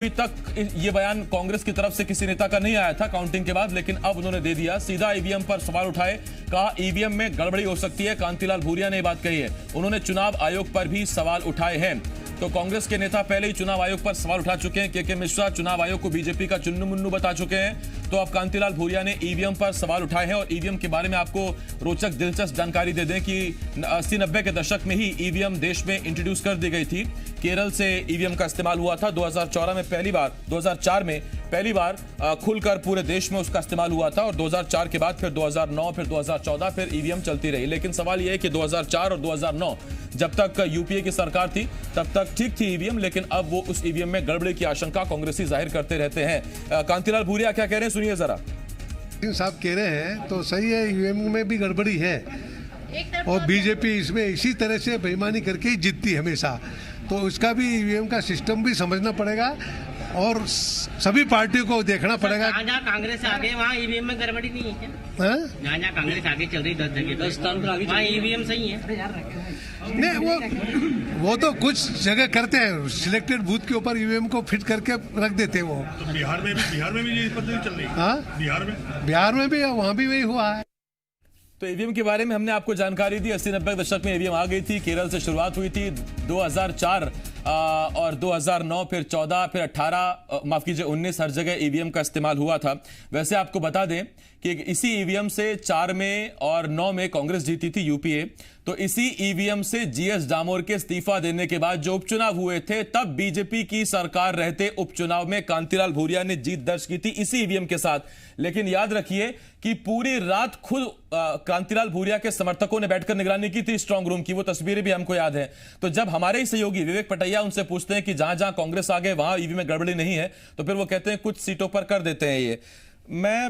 अभी तक ये बयान कांग्रेस की तरफ से किसी नेता का नहीं आया था काउंटिंग के बाद, लेकिन अब उन्होंने दे दिया। सीधा ईवीएम पर सवाल उठाए, कहा ईवीएम में गड़बड़ी हो सकती है। कांतिलाल भूरिया ने ये बात कही है। उन्होंने चुनाव आयोग पर भी सवाल उठाए हैं। तो कांग्रेस के नेता पहले ही चुनाव आयोग पर सवाल उठा चुके हैं। के मिश्रा चुनाव आयोग को बीजेपी का चुन्नू मुन्नू बता चुके हैं। तो अब कांतिलाल भूरिया ने ईवीएम पर सवाल उठाए हैं। और ईवीएम के बारे में आपको रोचक दिलचस्प जानकारी दे दें कि 80-90 के दशक में ही ईवीएम देश में इंट्रोड्यूस कर दी गई थी। केरल से ईवीएम का इस्तेमाल हुआ था। 2014 में पहली बार, 2004 में पहली बार खुलकर पूरे देश में उसका इस्तेमाल हुआ था। और 2004 के बाद फिर 2009, फिर 2014 फिर ईवीएम चलती रही। लेकिन सवाल यह है कि 2004 और 2009 जब तक यूपीए की सरकार थी तब तक ठीक थी ईवीएम, लेकिन अब वो उस ईवीएम में गड़बड़ी की आशंका कांग्रेसी जाहिर करते रहते हैं। कांतिलाल भूरिया क्या कह रहे हैं, सुनिए जरा। साहब कह रहे हैं तो सही है, ईवीएम में भी गड़बड़ी है और बीजेपी इसमें इसी तरह से बेईमानी करके ही जीतती हमेशा। तो इसका भी ईवीएम का सिस्टम भी समझना पड़ेगा और सभी पार्टियों को देखना पड़ेगा। जहाँ कांग्रेस आगे वहाँ ईवीएम में गड़बड़ी नहीं है क्या? जहाँ कांग्रेस आगे चल रही 10 जगह वहाँ ईवीएम सही है। नहीं, वो तो कुछ जगह करते हैं, सिलेक्टेड बूथ के ऊपर ईवीएम को फिट करके रख देते हैं वो। तो बिहार में भी ये पद्धति चल रही है। हाँ, बिहार में भी वहाँ भी वही हुआ है। तो ईवीएम के बारे में हमने आपको जानकारी दी। 80-90 दशक में ईवीएम आ गई थी। केरल से शुरुआत हुई थी। 2004 और 2009 फिर 14 फिर 18 माफ कीजिए 19 हर जगह ईवीएम का इस्तेमाल हुआ था। वैसे आपको बता दें कि इसी ईवीएम से 4 में और 9 में कांग्रेस जीती थी यूपीए। तो इसी ईवीएम से जीएस डामोर के इस्तीफा देने के बाद जो उपचुनाव हुए थे तब बीजेपी की सरकार रहते उपचुनाव में कांतिलाल भूरिया ने जीत दर्ज की थी इसी ईवीएम के साथ। लेकिन याद रखिए कि पूरी रात खुद कांतिलाल भूरिया के समर्थकों ने बैठकर निगरानी की थी स्ट्रांग रूम की। वो तस्वीरें भी हमको याद है। तो जब हमारे ही सहयोगी विवेक पटैया उनसे पूछते हैं कि जहां जहां कांग्रेस आ गए वहां ईवीएम में गड़बड़ी नहीं है, तो फिर वो कहते हैं कुछ सीटों पर कर देते हैं ये। मैं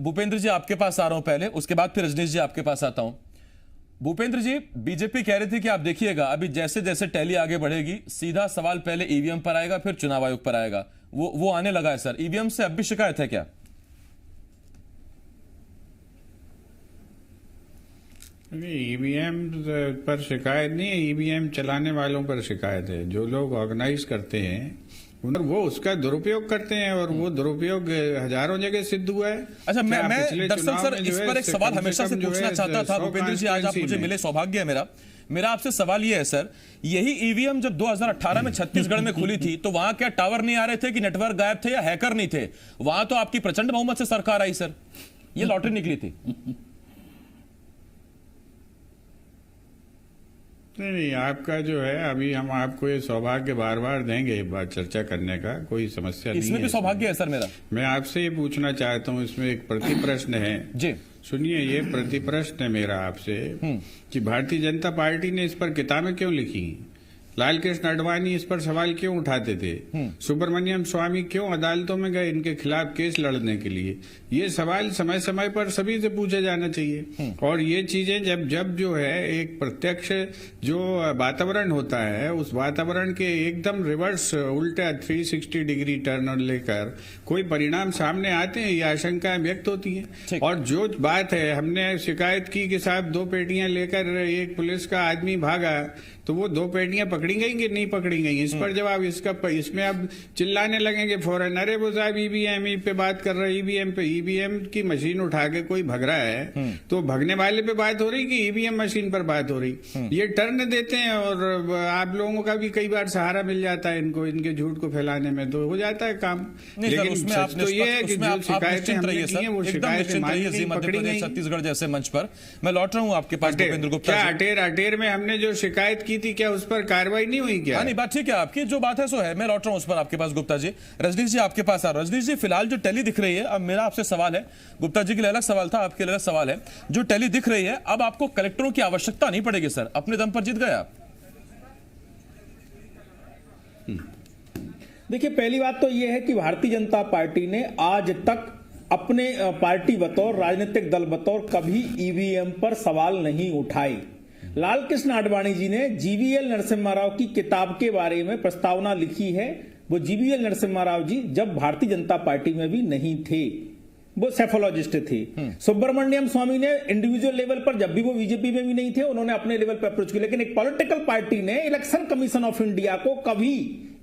भूपेंद्र जी आपके पास आ रहा हूं पहले, उसके बाद फिर रजनीश जी आपके पास आता हूं। भूपेंद्र जी, बीजेपी कह रही थी कि आप देखिएगा अभी जैसे जैसे टैली आगे बढ़ेगी सीधा सवाल पहले ईवीएम पर आएगा फिर चुनाव आयोग पर आएगा। वो आने लगा है सर। ईवीएम से अब भी शिकायत है क्या? ईवीएम पर शिकायत नहीं है, ईवीएम चलाने वालों पर शिकायत है। जो लोग ऑर्गेनाइज करते हैं वो उसका दुरुपयोग करते हैं और वो दुरुपयोग हजारों जगह सिद्ध हुआ है। अच्छा, मैं दरअसल सर इस पर एक सवाल हमेशा से पूछना चाहता था भूपेंद्र जी, आज आप मुझे मिले, सौभाग्य है मेरा आपसे सवाल ये है सर, यही ईवीएम जब 2018 में छत्तीसगढ़ में खुली थी तो वहां क्या टावर नहीं आ रहे थे कि नेटवर्क गायब थे या हैकर नहीं थे? वहां तो आपकी प्रचंड बहुमत से सरकार आई सर, ये लॉटरी निकली थी। नहीं, आपका जो है अभी हम आपको ये सौभाग्य बार बार देंगे बात चर्चा करने का, कोई समस्या नहीं है। इसमें भी सौभाग्य है सर मेरा। मैं आपसे ये पूछना चाहता हूँ, इसमें एक प्रति प्रश्न है जी, सुनिए। ये प्रति प्रश्न है मेरा आपसे कि भारतीय जनता पार्टी ने इस पर किताबें क्यों लिखी? लाल कृष्ण आडवाणी इस पर सवाल क्यों उठाते थे? सुब्रमण्यम स्वामी क्यों अदालतों में गए इनके खिलाफ केस लड़ने के लिए? ये सवाल समय समय पर सभी से पूछा जाना चाहिए। और ये चीजें जब जो है एक प्रत्यक्ष जो वातावरण होता है उस वातावरण के एकदम रिवर्स उल्टा 360 डिग्री टर्न लेकर कोई परिणाम सामने आते हैं, ये आशंकाएं व्यक्त होती हैं। और जो बात है, हमने शिकायत की कि साहब 2 पेटियां लेकर एक पुलिस का आदमी भागा, तो वो 2 पेटियां पकड़ी गई कि नहीं पकड़ी गई? इस पर जवाब इसमें अब चिल्लाने लगेंगे फौरन, अरे वो साहब ईवीएम पे बात कर रहे हैं, ईवीएम पे। ईवीएम की मशीन उठा के कोई भग रहा है तो भगने वाले पे बात हो रही कि ईवीएम मशीन पर बात हो रही? ये टर्न देते हैं और आप लोगों का भी कई बार सहारा मिल जाता है इनको, इनके झूठ को फैलाने में, तो हो जाता है काम। लेकिन सच तो ये है कि जो शिकायतें हमने की हैं वो शिकायतें पकड़ी गई। छत्तीसगढ़ जैसे मंच पर मैं लौट रहा हूँ आपके पास भूपेंद्र गुप्ता। क्या अटेर में हमने जो शिकायत की थी क्या उस पर कार्रवाई नहीं हुई क्या? नहीं, बात ठीक है आपकी, जो बात है सो है। मैं लौट रहा हूं उस पर आपके पास गुप्ता जी। रजनीश जी आपके पास आ रहा हूं। रजनीश जी, फिलहाल जो टैली दिख रही है, अब मेरा आपसे सवाल है, गुप्ता जी के लिए अलग सवाल था, आपके लिए अलग सवाल है। जो टैली दिख रही है अब आपको कलेक्टरों की आवश्यकता नहीं पड़ेगी सर, अपने दम पर जीत गए आप। देखिए, पहली बात तो यह है कि भारतीय जनता पार्टी ने आज तक अपने पार्टी बतौर राजनीतिक दल बतौर कभी ईवीएम पर सवाल नहीं उठाए। लाल कृष्ण आडवाणी जी ने जीवीएल नरसिम्हा राव की किताब के बारे में प्रस्तावना लिखी है। वो जीवीएल नरसिम्हा राव जी जब भारतीय जनता पार्टी में भी नहीं थे, वो सेफोलॉजिस्ट थे। सुब्रमण्यम स्वामी ने इंडिविजुअल लेवल पर, जब भी वो बीजेपी में भी नहीं थे, उन्होंने अपने लेवल पर अप्रोच किया। लेकिन एक पॉलिटिकल पार्टी ने इलेक्शन कमीशन ऑफ इंडिया को कभी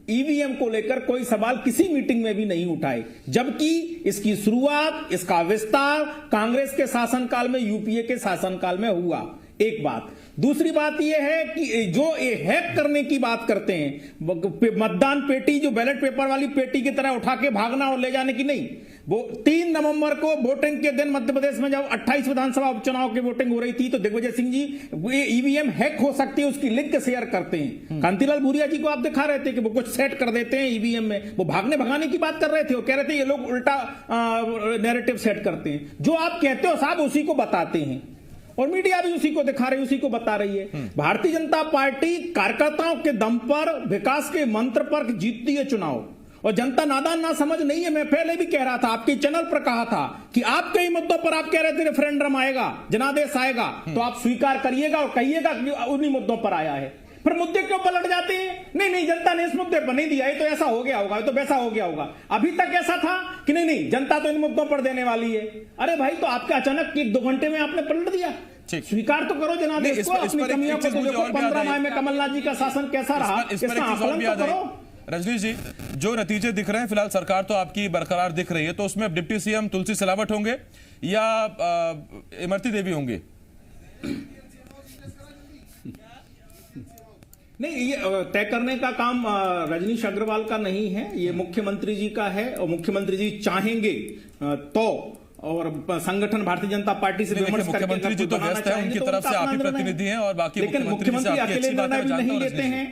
ईवीएम को लेकर कोई सवाल किसी मीटिंग में भी नहीं उठाए, जबकि इसकी शुरुआत, इसका विस्तार कांग्रेस के शासनकाल में, यूपीए के शासनकाल में हुआ। एक बात। दूसरी बात यह है कि जो ये हैक करने की बात करते हैं, मतदान पेटी जो बैलेट पेपर वाली पेटी की तरह उठा के भागना और ले जाने की नहीं, वो 3 नवंबर को वोटिंग के दिन मध्य प्रदेश में जब 28 विधानसभा उपचुनाव की वोटिंग हो रही थी, तो दिग्विजय सिंह जी ये ईवीएम हैक हो सकती है उसकी लिंक शेयर करते हैं। कांतिलाल भूरिया जी को आप दिखा रहे थे कि वो कुछ सेट कर देते हैं ईवीएम में, वो भागने भगाने की बात कर रहे थे, वो कह रहे थे ये लोग उल्टा नैरेटिव सेट करते हैं। जो आप कहते हो साहब उसी को बताते हैं, और मीडिया भी उसी को दिखा रही है, उसी को बता रही है। भारतीय जनता पार्टी कार्यकर्ताओं के दम पर, विकास के मंत्र पर जीतती है चुनाव, और जनता नादान ना समझ नहीं है। मैं पहले भी कह रहा था, आपके चैनल पर कहा था कि आप कई मुद्दों पर आप कह रहे थे रेफरेंडम आएगा, जनादेश आएगा, तो आप स्वीकार करिएगा और कहिएगा कि उन्हीं मुद्दों पर आया है। फिर मुद्दे क्यों पलट जाते हैं? नहीं जनता ने इस मुद्दे पर नहीं दिया, ये तो ऐसा हो गया होगा, ये तो वैसा हो गया होगा। अभी तक ऐसा था कि नहीं जनता तो इन मुद्दों पर देने वाली है। अरे भाई, तो आपके अचानक 1-2 घंटे में आपने पलट दिया। स्वीकार तो करो जनादेश को, अपनी कमियों को तो देखो। 15 माह में कमलनाथ जी का शासन कैसा रहा, इसका आकलन तो करो। रजनीश जी, जो नतीजे दिख रहे हैं फिलहाल, सरकार तो आपकी बरकरार दिख रही है, तो उसमें अब डिप्टी सीएम तुलसी सिलावट होंगे या इमरती देवी होंगे? नहीं, ये तय करने का काम रजनीश अग्रवाल का नहीं है, ये मुख्यमंत्री जी का है, और मुख्यमंत्री जी चाहेंगे तो, और संगठन भारतीय जनता पार्टी से विमर्श करके मुख्यमंत्री जी तो व्यस्त है, उनकी तरफ से आप ही प्रतिनिधि हैं, और बाकी लेकिन मुख्यमंत्री अकेले निर्णय भी नहीं लेते हैं।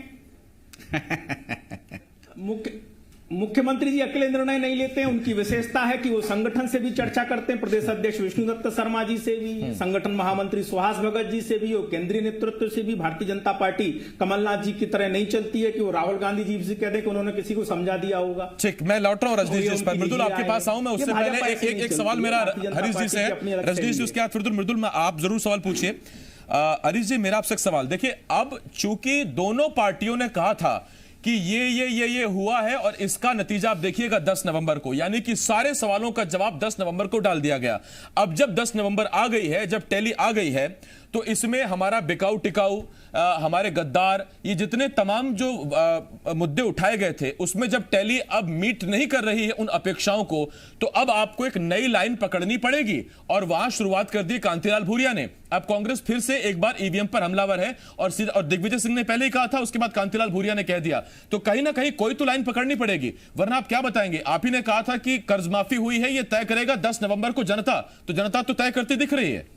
मुख्यमंत्री जी अकेले निर्णय नहीं लेते हैं, उनकी विशेषता है कि वो संगठन से भी चर्चा करते हैं, प्रदेश अध्यक्ष विष्णुदत्त शर्मा जी से भी, संगठन महामंत्री सुहास भगत जी से भी, और केंद्रीय नेतृत्व से भी। भारतीय जनता पार्टी कमलनाथ जी की तरह नहीं चलती है कि वो राहुल गांधी जी से कह दे कि उन्होंने किसी को समझा दिया होगा। ठीक, मैं लौट रहा हूं रजनीश जी इस पर। मृदुल, आपके पास आऊं मैं, उससे पहले एक सवाल मेरा हरीश जी से है। रजनीश जी उसके बाद मृदुल में आप जरूर सवाल पूछिए। हरीश जी, मेरा आपसे एक सवाल, देखिए अब चूंकि दोनों पार्टियों ने कहा था कि ये हुआ है, और इसका नतीजा आप देखिएगा 10 नवंबर को, यानी कि सारे सवालों का जवाब 10 नवंबर को डाल दिया गया। अब जब 10 नवंबर आ गई है, जब टैली आ गई है, तो इसमें हमारा बिकाऊ टिकाऊ, हमारे गद्दार, ये जितने तमाम जो मुद्दे उठाए गए थे, उसमें जब टैली अब मीट नहीं कर रही है उन अपेक्षाओं को, तो अब आपको एक नई लाइन पकड़नी पड़ेगी, और वहां शुरुआत कर दी कांतिलाल भूरिया ने। अब कांग्रेस फिर से एक बार ईवीएम पर हमलावर है, और दिग्विजय सिंह ने पहले ही कहा था, उसके बाद कांतिलाल भूरिया ने कह दिया, तो कहीं ना कहीं कोई तो लाइन पकड़नी पड़ेगी, वरना आप क्या बताएंगे? आप ही ने कहा था कि कर्ज माफी हुई है, ये तय करेगा 10 नवंबर को जनता, तो जनता तो तय करती दिख रही है।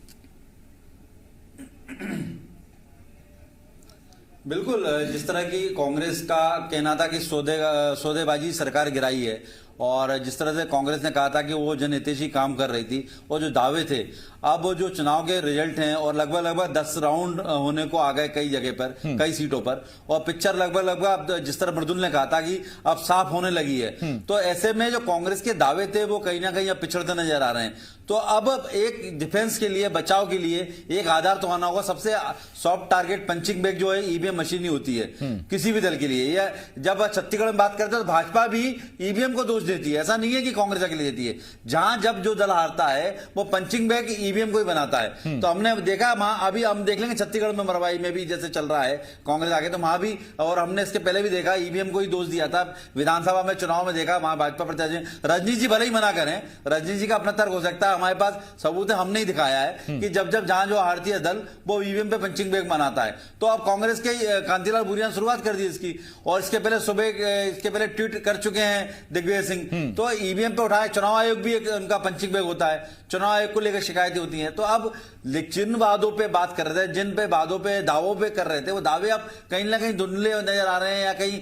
बिल्कुल, जिस तरह की कांग्रेस का कहना था कि सौदेबाजी सरकार गिराई है, और जिस तरह से कांग्रेस ने कहा था कि वो जनहितैषी काम कर रही थी, और जो दावे थे, अब जो चुनाव के रिजल्ट हैं, और लगभग 10 राउंड होने को आ गए कई जगह पर, कई सीटों पर, और पिक्चर लगभग जिस तरह मृदुल ने कहा था कि अब साफ होने लगी है, तो ऐसे में जो कांग्रेस के दावे थे वो कहीं ना कहीं अब पिछड़ते नजर आ रहे हैं। तो अब एक डिफेंस के लिए, बचाव के लिए एक आधार तो आना होगा। सबसे सॉफ्ट टारगेट पंचिंग बैग जो है ईवीएम मशीन ही होती है किसी भी दल के लिए। या जब छत्तीसगढ़ में बात करते हैं तो भाजपा भी ईवीएम को दोष देती है, ऐसा नहीं है कि कांग्रेस अकेले देती है। जहां जब जो दल हारता है वो पंचिंग बैग ईवीएम को ही बनाता है। तो हमने देखा अभी हम देख लेंगे छत्तीसगढ़ में, मरवाई में भी जैसे चल रहा है कांग्रेस आगे, तो वहां भी, और हमने इसके पहले भी देखा ईवीएम को ही दोष दिया था। विधानसभा में चुनाव में देखा वहां भाजपा प्रत्याशी, रजनीश जी भले ही मना करें, रजनीश जी का अपना तर्क हो सकता है, हमारे पास सबूत है, हमने ही दिखाया है कि जब जहां जो हारती है दल वो ईवीएम पे पंचिंग बैग बनाता है। तो अब कांग्रेस के कांतिलाल भूरिया ने शुरुआत कर दी इसकी, और इसके पहले ट्वीट कर चुके हैं दिग्विजय सिंह। तो ईवीएम पे उठाए, चुनाव आयोग भी एक उनका पंचिंग बैग होता है, चुनाव आयोग को लेकर शिकायतें होती हैं। तो अब जिन वादों पे बात कर रहे थे, जिन पे वादों पे दावों पे कर रहे थे, वो दावे अब कहीं ना कहीं धुंधले नजर आ रहे हैं या कहीं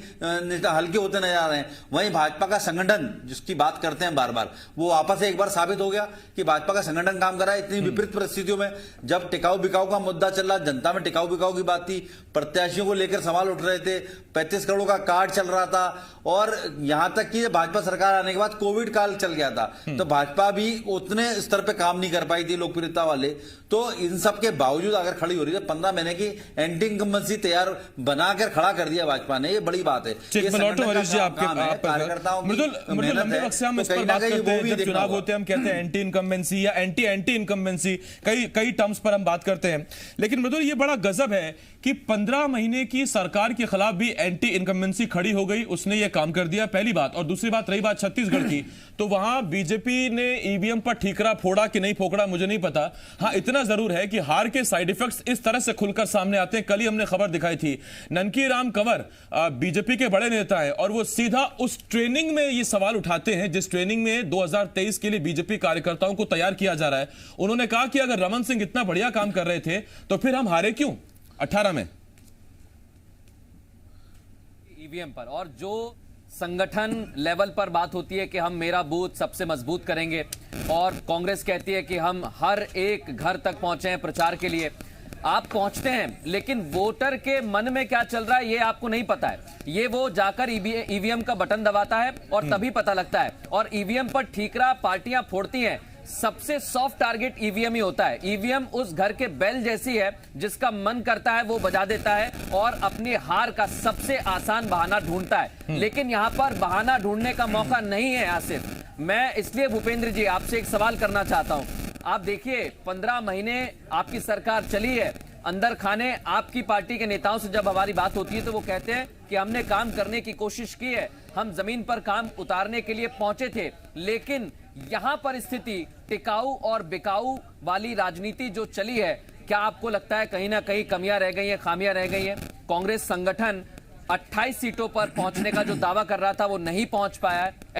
हल्के होते नजर आ रहे हैं। वहीं भाजपा का संगठन जिसकी बात करते हैं बार बार, वो वापस एक बार साबित हो गया कि भाजपा का संगठन काम कर रहा है। इतनी विपरीत परिस्थितियों में जब टिकाऊ बिकाऊ का मुद्दा चल रहा, जनता में टिकाऊ बिकाऊ की बात थी, प्रत्याशियों को लेकर सवाल उठ रहे थे, 35 करोड़ का कार्ड चल रहा था, और यहां तक कि भाजपा सरकार आने के बाद कोविड काल चल गया था, तो भाजपा भी उतने स्तर पे काम नहीं कर पाई थी लोकप्रियता वाले। तो इन सब के बावजूद अगर खड़ी हो रही है, 15 महीने की एंटी इनकम्बेंसी तैयार बनाकर खड़ा कर दिया भाजपा ने, ये बड़ी बात है। चुनाव होते हैं हम कहते हैं एंटी इनकम्बेंसी या एंटी इनकम्बेंसी, कई टर्म्स पर हम बात करते हैं, लेकिन मृदुल ये बड़ा गजब है कि 15 महीने की सरकार के खिलाफ भी एंटी इनकम्बेंसी खड़ी हो गई, उसने ये काम कर दिया, पहली बात। और दूसरी बात, रही बात छत्तीसगढ़ की, तो वहां बीजेपी ने ईवीएम पर ठीकरा फोड़ा कि नहीं फोड़ा मुझे नहीं पता। हां, इतना जरूर है कि हार के साइड इफेक्ट्स इस तरह से खुलकर सामने आते हैं। कल ही हमने खबर दिखाई थी, ननकी राम कंवर बीजेपी के बड़े नेता हैं और वो सीधा उस ट्रेनिंग में ये सवाल उठाते हैं जिस ट्रेनिंग में 2023 के लिए बीजेपी कार्यकर्ताओं को तैयार किया जा रहा है। उन्होंने कहा कि अगर रमन सिंह इतना बढ़िया काम कर रहे थे तो फिर हम हारे क्यों 18 में ईवीएम पर। और जो संगठन लेवल पर बात होती है कि हम मेरा बूथ सबसे मजबूत करेंगे और कांग्रेस कहती है कि हम हर एक घर तक पहुंचे हैं प्रचार के लिए, आप पहुंचते हैं लेकिन वोटर के मन में क्या चल रहा है ये आपको नहीं पता है। ये वो जाकर ईवीएम का बटन दबाता है और तभी पता लगता है। और ईवीएम पर ठीकरा पार्टियां फोड़ती हैं, सबसे सॉफ्ट टारगेट ईवीएम ही होता है। ईवीएम उस घर के बेल जैसी है जिसका मन करता है वो बजा देता है और अपनी हार का सबसे आसान बहाना ढूंढता है। लेकिन यहां पर बहाना ढूंढने का मौका नहीं है आसिफ। मैं इसलिए भूपेंद्र जी आपसे एक सवाल करना चाहता हूं। आप देखिए 15 महीने आपकी सरकार चली है, अंदर खाने आपकी पार्टी के नेताओं से जब हमारी बात होती है तो वो कहते हैं कि हमने काम करने की कोशिश की है, हम जमीन पर काम उतारने के लिए पहुंचे थे। लेकिन यहां पर स्थिति टिकाऊ और बिकाऊ वाली राजनीति जो चली है, क्या आपको लगता है कहीं ना कहीं कमियां रह गई हैं, खामियां रह गई हैं? कांग्रेस संगठन 28 सीटों पर पहुंचने का जो दावा कर रहा था वो नहीं पहुंच पाया है।